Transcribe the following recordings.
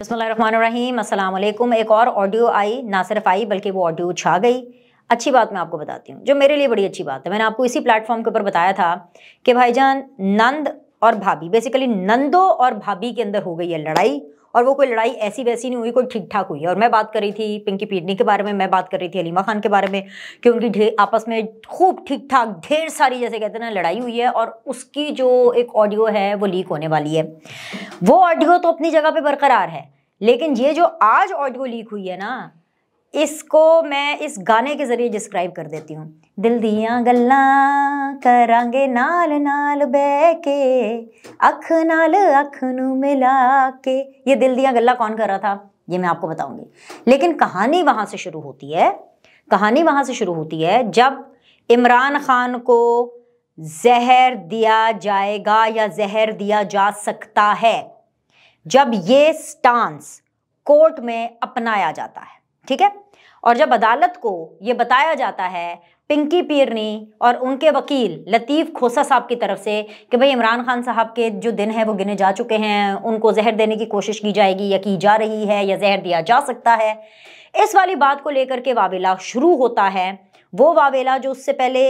बिस्मिल्लाहिर्रहमानिर्रहीम, अस्सलाम वालेकुम। एक और ऑडियो आई, ना सिर्फ आई बल्कि वो ऑडियो छा गई। अच्छी बात मैं आपको बताती हूँ, जो मेरे लिए बड़ी अच्छी बात है। मैंने आपको इसी प्लेटफॉर्म के ऊपर बताया था कि भाईजान नंद और भाभी, बेसिकली नंदो और भाभी के अंदर हो गई है लड़ाई, और वो कोई लड़ाई ऐसी वैसी नहीं हुई, कोई ठीक ठाक हुई है। और मैं बात कर रही थी पिंकी पीटनी के बारे में, मैं बात कर रही थी हलीमा खान के बारे में कि उनकी आपस में खूब ठीक ठाक ढेर सारी, जैसे कहते हैं ना, लड़ाई हुई है। और उसकी जो एक ऑडियो है वो लीक होने वाली है। वो ऑडियो तो अपनी जगह पे बरकरार है, लेकिन ये जो आज ऑडियो लीक हुई है ना, इसको मैं इस गाने के जरिए डिस्क्राइब कर देती हूँ। दिल दियां गल्लां करांगे नाल नाल बह के, अख नाल अख नू मिला के। ये दिल दियां गल्लां कौन कर रहा था ये मैं आपको बताऊंगी, लेकिन कहानी वहां से शुरू होती है। कहानी वहां से शुरू होती है जब इमरान खान को जहर दिया जाएगा या जहर दिया जा सकता है, जब ये स्टांस कोर्ट में अपनाया जाता है, ठीक है। और जब अदालत को ये बताया जाता है पिंकी पीरनी और उनके वकील लतीफ़ खोसा साहब की तरफ से कि भाई इमरान खान साहब के जो दिन हैं वो गिने जा चुके हैं, उनको जहर देने की कोशिश की जाएगी या की जा रही है या जहर दिया जा सकता है, इस वाली बात को लेकर के वावेला शुरू होता है। वो वावेला जो उससे पहले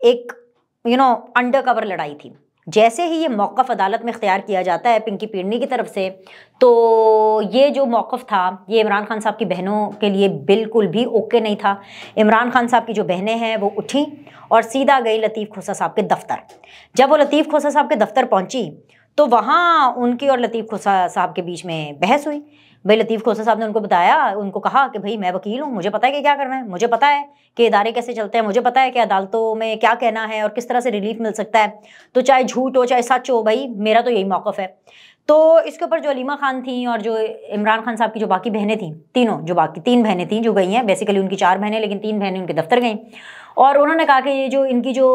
एक अंडर कवर लड़ाई थी। जैसे ही ये मौक़िफ़ अदालत में इख्तियार किया जाता है पिंकी पीरनी की तरफ से, तो ये जो मौक़िफ़ था ये इमरान खान साहब की बहनों के लिए बिल्कुल भी ओके नहीं था। इमरान खान साहब की जो बहनें हैं वो उठी और सीधा गई लतीफ़ खोसा साहब के दफ्तर। जब वो लतीफ़ खोसा साहब के दफ्तर पहुंची तो वहाँ उनकी और लतीफ़ खोसा साहब के बीच में बहस हुई। भाई लतीफ़ खोसा साहब ने उनको बताया, उनको कहा कि भाई मैं वकील हूँ, मुझे पता है कि क्या करना है, मुझे पता है कि इदारे कैसे चलते हैं, मुझे पता है कि अदालतों में क्या कहना है और किस तरह से रिलीफ मिल सकता है। तो चाहे झूठ हो चाहे सच हो, भाई मेरा तो यही मौक़िफ़ है। तो इसके ऊपर जो हलीमा खान थी और जो इमरान खान साहब की जो बाकी बहनें थीं, तीनों जो बाकी 3 बहनें थीं जो गई हैं, बेसिकली उनकी 4 बहनें लेकिन 3 बहनें उनके दफ्तर गईं, और उन्होंने कहा कि ये जो इनकी जो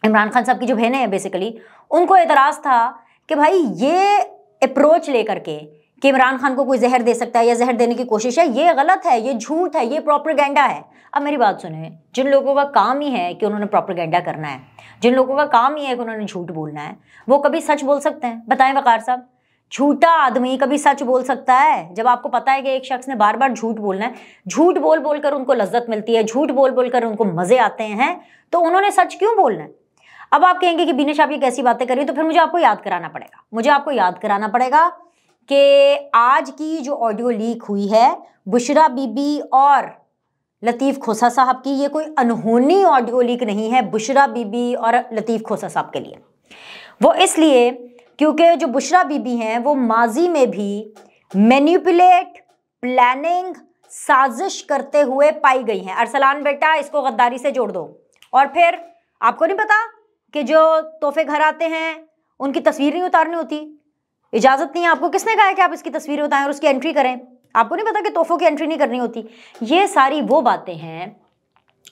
इमरान खान साहब की जो बहनें हैं बेसिकली उनको एतराज़ था कि भाई ये अप्रोच लेकर के कि इमरान खान को कोई जहर दे सकता है या जहर देने की कोशिश है, ये गलत है, ये झूठ है, ये प्रोपेगेंडा है। अब मेरी बात सुने, जिन लोगों का काम ही है कि उन्होंने प्रोपेगेंडा करना है, जिन लोगों का काम ही है कि उन्होंने झूठ बोलना है, वो कभी सच बोल सकते हैं? बताएं वकार साहब, झूठा आदमी कभी सच बोल सकता है? जब आपको पता है कि एक शख्स ने बार बार झूठ बोलना है, झूठ बोल बोल कर उनको लज्जत मिलती है, झूठ बोल बोल कर उनको मजे आते हैं, तो उन्होंने सच क्यों बोलना है? अब आप कहेंगे कि बीनेश आप ये कैसी बातें करी, तो फिर मुझे आपको याद कराना पड़ेगा, मुझे आपको याद कराना पड़ेगा कि आज की जो ऑडियो लीक हुई है बुशरा बीबी और लतीफ़ खोसा साहब की, ये कोई अनहोनी ऑडियो लीक नहीं है बुशरा बीबी और लतीफ़ खोसा साहब के लिए। वो इसलिए क्योंकि जो बुशरा बीबी हैं वो माजी में भी मैनिपुलेट, प्लानिंग, साजिश करते हुए पाई गई हैं। अरसलान बेटा इसको गद्दारी से जोड़ दो। और फिर आपको नहीं पता कि जो तोहफे घर आते हैं उनकी तस्वीर नहीं उतारनी होती, इजाजत नहीं है आपको, किसने कहा है कि आप इसकी तस्वीरें उतारें और उसकी एंट्री करें? आपको नहीं पता कि तोहफों की एंट्री नहीं करनी होती? ये सारी वो बातें हैं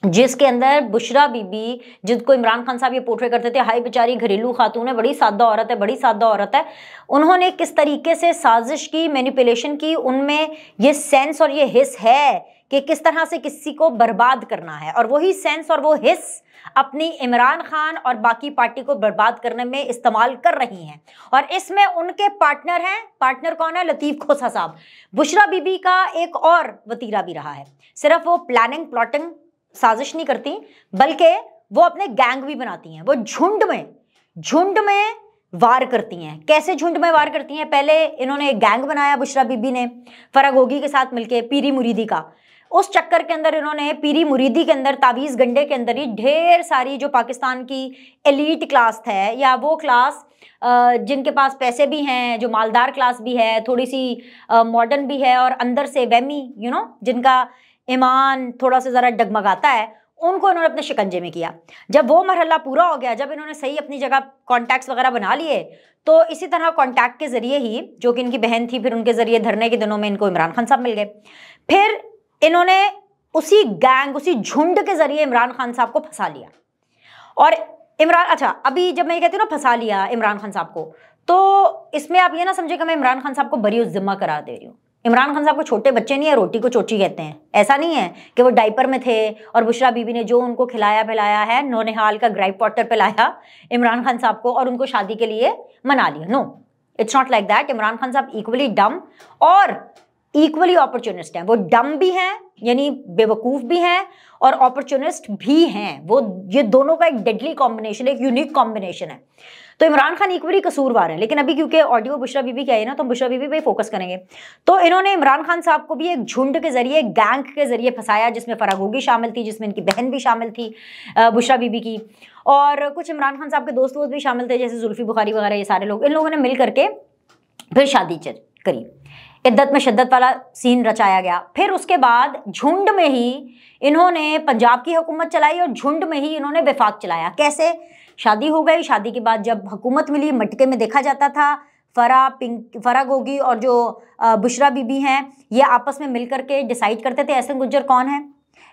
जिसके अंदर बुशरा बीबी, जिनको इमरान खान साहब ये पोर्ट्रे करते थे, हाय बेचारी घरेलू खातून है, बड़ी सादा औरत है, बड़ी सादा औरत है, उन्होंने किस तरीके से साजिश की, मैनिपुलेशन की, उनमें ये सेंस और ये हिस्स है कि किस तरह से किसी को बर्बाद करना है, और वही सेंस और वो हिस्स अपनी इमरान खान और बाकी पार्टी को बर्बाद करने में इस्तेमाल कर रही हैं। और इसमें उनके पार्टनर हैं, पार्टनर कौन है? लतीफ़ खोसा साहब। बुशरा बीबी का एक और वतीरा भी रहा है, सिर्फ वो प्लानिंग प्लॉटिंग साजिश नहीं करती बल्कि वो अपने गैंग भी बनाती हैं। वो झुंड में वार करती हैं। कैसे झुंड में वार करती हैं? पहले इन्होंने एक गैंग बनाया बुशरा बीबी ने फरागोगी के साथ मिलके, पीरी मुरीदी का। उस चक्कर के अंदर इन्होंने पीरी मुरीदी के अंदर, तावीज़ गंडे के अंदर ही ढेर सारी जो पाकिस्तान की एलीट क्लास है या वो क्लास जिनके पास पैसे भी हैं, जो मालदार क्लास भी है, थोड़ी सी मॉडर्न भी है और अंदर से वहमी जिनका ईमान थोड़ा सा ज़रा डगमगाता है, उनको इन्होंने अपने शिकंजे में किया। जब वो मरहला पूरा हो गया, जब इन्होंने सही अपनी जगह कॉन्टैक्ट्स वगैरह बना लिए, तो इसी तरह कॉन्टैक्ट के ज़रिए ही, जो कि इनकी बहन थी, फिर उनके ज़रिए धरने के दिनों में इनको इमरान खान साहब मिल गए। फिर इन्होंने उसी गैंग, उसी झुंड के ज़रिए इमरान खान साहब को फंसा लिया। और अच्छा, अभी जब मैं ये कहती हूँ ना फंसा लिया इमरान खान साहब को, तो इसमें आप ये ना समझे कि मैं इमरान खान साहब को बरी ज़िम्मा करार दे रही हूँ। इमरान खान साहब को छोटे बच्चे नहीं है, रोटी को चोची कहते हैं। ऐसा नहीं है कि वो डाइपर में थे और बुशरा बीबी ने जो उनको खिलाया पिलाया है, नौनिहाल का ग्राइप वाटर पिलाया इमरान खान साहब को और उनको शादी के लिए मना लिया। No, it's not like that. Imran Khan साहब इक्वली डम और इक्वली अपॉर्चुनिस्ट हैं। वो डम भी हैं यानी बेवकूफ भी हैं और अपॉर्चुनिस्ट भी हैं। वो ये दोनों का एक डेडली कॉम्बिनेशन, एक यूनिक कॉम्बिनेशन है। तो इमरान खान इक्वली कसूरवार है, लेकिन अभी क्योंकि ऑडियो बुशरा बीबी की आई है ना, तो हम बुशरा बीबी पे फोकस करेंगे। तो इन्होंने इमरान खान साहब को भी एक झुंड के जरिए, गैंग के जरिए फंसाया, जिसमें फराह घोगी शामिल थी, जिसमें इनकी बहन भी शामिल थी बुशरा बीबी की, और कुछ इमरान खान साहब के दोस्त भी शामिल थे, जैसे जुल्फी बुखारी वगैरह। ये सारे लोग, इन लोगों ने मिल करके फिर शादी करी। इद्दत में शिद्दत वाला सीन रचाया गया। फिर उसके बाद झुंड में ही इन्होंने पंजाब की हुकूमत चलाई और झुंड में ही इन्होंने वफाक चलाया। कैसे? शादी हो गई, शादी के बाद जब हुकूमत मिली, मटके में देखा जाता था फराह घोगी और जो बुशरा बीबी हैं, ये आपस में मिल करके डिसाइड करते थे एहसन गुज्जर कौन है।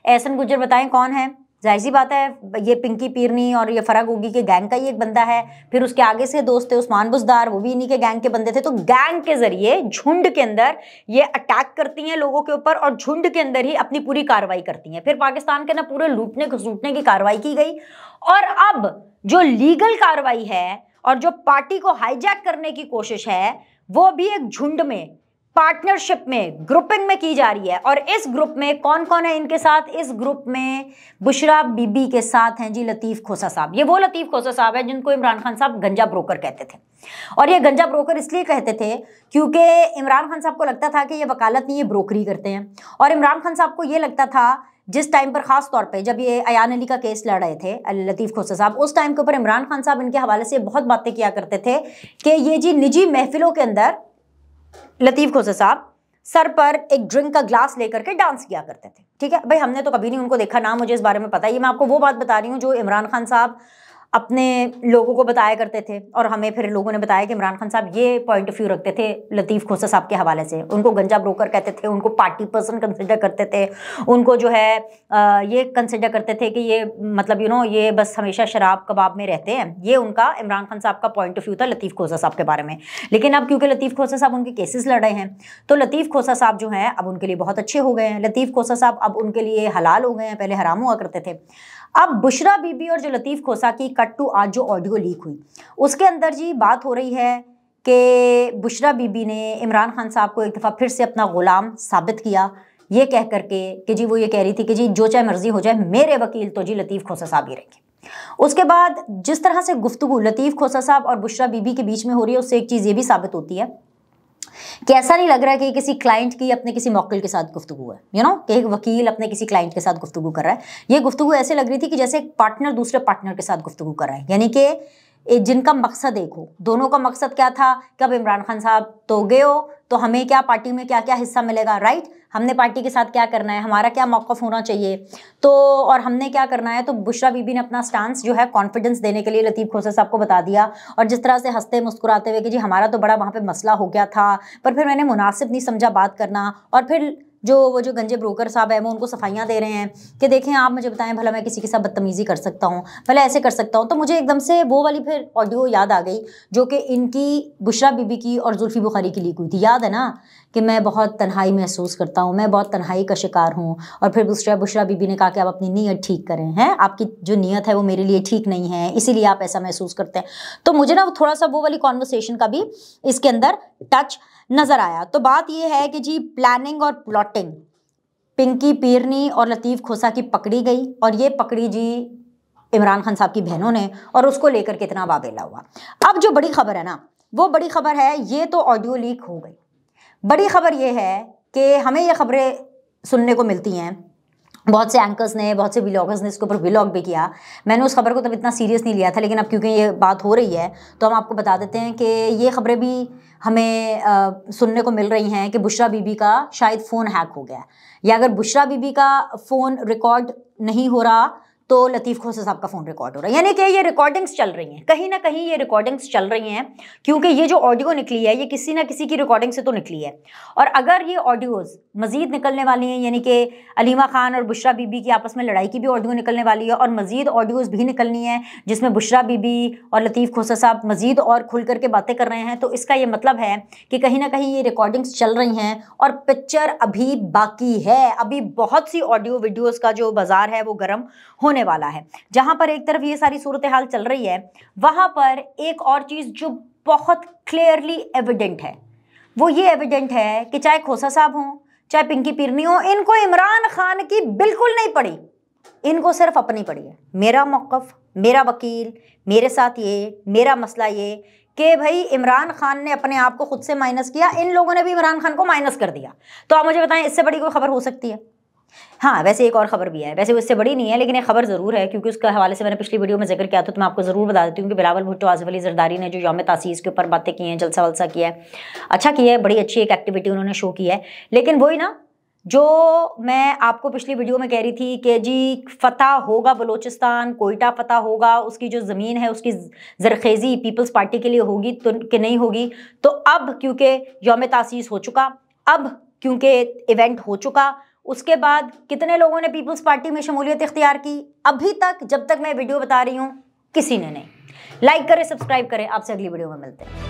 एहसन गुज्जर बताएं कौन है? जाहिर सी बात है, ये पिंकी पीरनी और ये फराह घोगी के गैंग का ही एक बंदा है। फिर उसके आगे से दोस्त थे उस्मान बुज़दार, वो भी इन्हीं के गैंग के बंदे थे। तो गैंग के जरिए झुंड के अंदर ये अटैक करती हैं लोगों के ऊपर और झुंड के अंदर ही अपनी पूरी कार्रवाई करती हैं। फिर पाकिस्तान के ना पूरे लूटने घसूटने की कार्रवाई की गई। और अब जो लीगल कार्रवाई है और जो पार्टी को हाईजैक करने की कोशिश है, वो भी एक झुंड में, पार्टनरशिप में, ग्रुपिंग में की जा रही है। और इस ग्रुप में कौन कौन है इनके साथ? इस ग्रुप में बुशरा बीबी के साथ हैं जी लतीफ़ खोसा साहब। ये वो लतीफ़ खोसा साहब है जिनको इमरान खान साहब गंजा ब्रोकर कहते थे। और ये गंजा ब्रोकर इसलिए कहते थे क्योंकि इमरान खान साहब को लगता था कि ये वकालत नहीं, ये ब्रोकरी करते हैं। और इमरान खान साहब को ये लगता था, जिस टाइम पर खास तौर पे जब ये अयान अली का केस लड़ रहे थे लतीफ़ खोसा साहब, उस टाइम के ऊपर इमरान खान साहब इनके हवाले से बहुत बातें किया करते थे कि ये जी निजी महफिलों के अंदर लतीफ़ खोसा साहब सर पर एक ड्रिंक का ग्लास लेकर के डांस किया करते थे। ठीक है भाई, हमने तो कभी नहीं उनको देखा, ना मुझे इस बारे में पता। ये मैं आपको वो बात बता रही हूँ जो इमरान खान साहब अपने लोगों को बताया करते थे, और हमें फिर लोगों ने बताया कि इमरान खान साहब ये पॉइंट ऑफ व्यू रखते थे लतीफ़ खोसा साहब के हवाले से। उनको गंजा ब्रोकर कहते थे, उनको पार्टी पर्सन कंसिडर करते थे, उनको जो है ये कंसिडर करते थे कि ये मतलब ये बस हमेशा शराब कबाब में रहते हैं। ये उनका इमरान खान साहब का पॉइंट ऑफ व्यू था लतीफ़ खोसा साहब के बारे में। लेकिन अब क्योंकि लतीफ़ खोसा साहब उनके केसेस लड़ रहे हैं, तो लतीफ़ खोसा साहब जो हैं अब उनके लिए बहुत अच्छे हो गए हैं। लतीफ़ खोसा साहब अब उनके लिए हलाल हो गए हैं, पहले हराम हुआ करते थे। अब बुशरा बीबी और जो लतीफ़ खोसा की कट टू आज जो ऑडियो लीक हुई, उसके अंदर जी बात हो रही है कि बुशरा बीबी ने इमरान खान साहब को एक दफ़ा फिर से अपना गुलाम साबित किया, ये कह करके कि जी वो ये कह रही थी कि जी जो चाहे मर्जी हो जाए, मेरे वकील तो जी लतीफ़ खोसा साहब ही रहेंगे। उसके बाद जिस तरह से गुफ्तगू लतीफ़ खोसा साहब और बुशरा बीबी के बीच में हो रही है, उससे एक चीज़ ये भी साबित होती है कि ऐसा नहीं लग रहा है कि किसी क्लाइंट की अपने किसी मौकिल के साथ गुफ्तगू है, कि एक वकील अपने किसी क्लाइंट के साथ गुफ्तगू कर रहा है। ये गुफ्तगू ऐसे लग रही थी कि जैसे एक पार्टनर दूसरे पार्टनर के साथ गुफ्तगू कर रहा है, यानी कि जिनका मकसद एक हो। दोनों का मकसद क्या था कि अब इमरान खान साहब तो गए हो, तो हमें क्या पार्टी में क्या क्या हिस्सा मिलेगा, राइट? हमने पार्टी के साथ क्या करना है, हमारा क्या मौक़िफ़ होना चाहिए, तो और हमने क्या करना है। तो बुशरा बीबी ने अपना स्टांस जो है कॉन्फिडेंस देने के लिए लतीफ़ खोसा साहब को बता दिया, और जिस तरह से हंसते मुस्कुराते हुए कि जी हमारा तो बड़ा वहाँ पे मसला हो गया था, पर फिर मैंने मुनासिब नहीं समझा बात करना। और फिर वो जो गंजे ब्रोकर साहब हैं वो उनको सफाइयाँ दे रहे हैं कि देखें आप मुझे बताएं, भला मैं किसी के साथ बदतमीज़ी कर सकता हूँ, भला ऐसे कर सकता हूँ। तो मुझे एकदम से वो वाली फिर ऑडियो याद आ गई जो कि इनकी बुशरा बीबी की और जुल्फी बुखारी की लीक हुई थी। याद है ना कि मैं बहुत तन्हाई महसूस करता हूँ, मैं बहुत तन्हाई का शिकार हूँ। और फिर बुशरा बीबी ने कहा कि आप अपनी नीयत ठीक करें, हैं आपकी जो नीयत है वो मेरे लिए ठीक नहीं है, इसीलिए आप ऐसा महसूस करते हैं। तो मुझे ना थोड़ा सा वो वाली कॉन्वर्सेशन का भी इसके अंदर टच नज़र आया। तो बात यह है कि जी प्लानिंग और प्लॉटिंग पिंकी पीरनी और लतीफ़ खोसा की पकड़ी गई, और ये पकड़ी जी इमरान खान साहब की बहनों ने, और उसको लेकर कितना वावेला हुआ। अब जो बड़ी खबर है ना, वो बड़ी खबर है, ये तो ऑडियो लीक हो गई। बड़ी खबर ये है कि हमें ये खबरें सुनने को मिलती हैं, बहुत से एंकर्स ने, बहुत से व्लॉगर्स ने इसके ऊपर व्लॉग भी किया। मैंने उस खबर को तब इतना सीरियस नहीं लिया था, लेकिन अब क्योंकि ये बात हो रही है तो हम आपको बता देते हैं कि ये खबरें भी हमें सुनने को मिल रही हैं कि बुशरा बीबी का शायद फ़ोन हैक हो गया है, या अगर बुशरा बीबी का फ़ोन रिकॉर्ड नहीं हो रहा तो लतीफ़ खोसा साहब का फ़ोन रिकॉर्ड हो रहा है। यानी कि ये रिकॉर्डिंग्स चल रही हैं, कहीं ना कहीं ये रिकॉर्डिंग्स चल रही हैं, क्योंकि ये जो ऑडियो निकली है ये किसी ना किसी की रिकॉर्डिंग से तो निकली है। और अगर ये ऑडियोज़ मज़ीद निकलने वाली हैं, यानी कि अलीमा खान और बुशरा बीबी की आपस में लड़ाई की भी ऑडियो निकलने वाली है, और मज़ीद ऑडियोज़ भी निकलनी है जिसमें बुशरा बीबी और लतीफ़ खोसा साहब मज़ीद और खुल करके बातें कर रहे हैं, तो इसका ये मतलब है कि कहीं ना कहीं ये रिकॉर्डिंग्स चल रही हैं और पिक्चर अभी बाकी है। अभी बहुत सी ऑडियो वीडियोज़ का जो बाज़ार है वो गर्म होने होने वाला है। जहां पर एक तरफ ये सारी सूरत हाल चल रही है, वहां पर एक और चीज जो बहुत क्लियरली एविडेंट है, वो ये एविडेंट है कि चाहे खोसा साहब हों, चाहे पिंकी पिरनी हो, इनको इमरान खान की बिल्कुल नहीं पड़ी, इनको सिर्फ अपनी पड़ी है। मेरा मौक़िफ़, मेरा वकील, मेरे साथ ये, मेरा मसला ये कि भाई इमरान खान ने अपने आप को खुद से माइनस किया, इन लोगों ने भी इमरान खान को माइनस कर दिया। तो आप मुझे बताएं, इससे बड़ी कोई खबर हो सकती है? हाँ, वैसे एक और खबर भी है, वैसे वो इससे बड़ी नहीं है, लेकिन एक खबर ज़रूर है, क्योंकि उसके हवाले से मैंने पिछली वीडियो में जिक्र किया था, तो मैं आपको ज़रूर बता देती हूँ कि बिलावल भुट्टो, आसिफ अली जरदारी ने जो यौम तासीस के ऊपर बातें की हैं, जलसा वलसा किया है, अच्छा किया है, बड़ी अच्छी एक एक्टिविटी उन्होंने शो की है। लेकिन वही ना, जो मैं आपको पिछली वीडियो में कह रही थी कि जी फतह होगा बलोचिस्तान, कोयटा फतह होगा, उसकी जो ज़मीन है उसकी ज़रखेज़ी पीपल्स पार्टी के लिए होगी तो कि नहीं होगी। तो अब क्योंकि यौम तासीस हो चुका, अब क्योंकि इवेंट हो चुका, उसके बाद कितने लोगों ने पीपल्स पार्टी में शमूलियत इख्तियार की? अभी तक, जब तक मैं वीडियो बता रही हूँ, किसी ने नहीं। लाइक करें, सब्सक्राइब करें, आपसे अगली वीडियो में मिलते हैं।